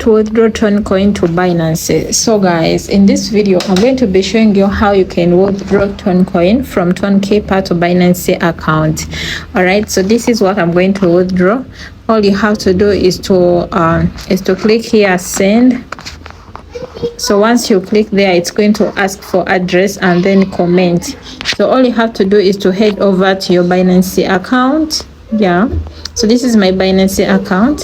to withdraw Toncoin to Binance. So guys, in this video I'm going to be showing you how you can withdraw Toncoin from Tonkeeper to Binance account. All right, so this is what I'm going to withdraw. All you have to do is to click here, send. So once you click there, it's going to ask for address and then comment. So all you have to do is to head over to your Binance account. Yeah, so this is my Binance account,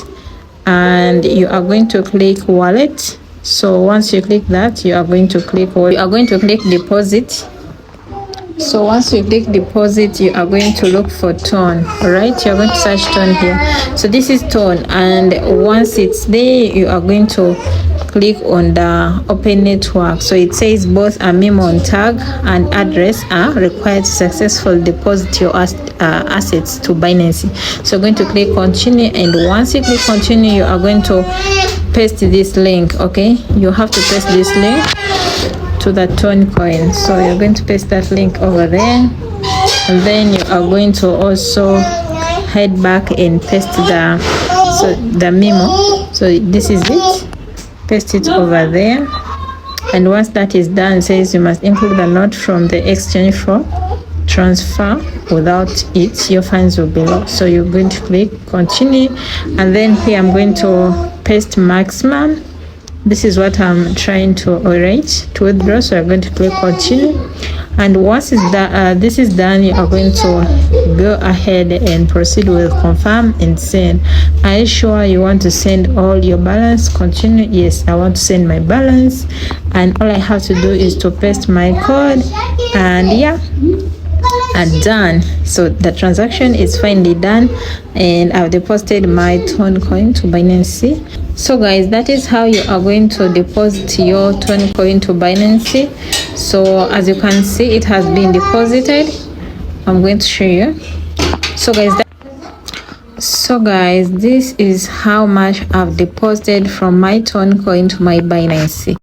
and you are going to click wallet. So once you click that, you are going to click deposit. So once you click deposit, you are going to look for Ton. All right, you're going to search Ton here. So this is Ton, and once it's there, you are going to click on the open network. So it says both a memo tag and address are required to successfully deposit your assets to Binance. So you're going to click continue, and once you click continue, you are going to paste this link. Okay, you have to paste this link to the Toncoin. So you're going to paste that link over there, and then you are going to also head back and paste the memo. So this is it. Paste it over there, and once that is done, it says you must include the note from the exchange for transfer. Without it, your funds will be lost. So you're going to click continue, and then here I'm going to paste maximum. This is what I'm trying to write to withdraw. So I'm going to click continue, and once this is done, you are going to go ahead and proceed with confirm and send. Are you sure you want to send all your balance? Continue. Yes, I want to send my balance, and all I have to do is to paste my code, and yeah, and done. So the transaction is finally done, and I've deposited my Toncoin to Binance. So guys, that is how you are going to deposit your Toncoin to Binance. So as you can see, it has been deposited. I'm going to show you. So guys, this is how much I've deposited from my Toncoin to my Binance.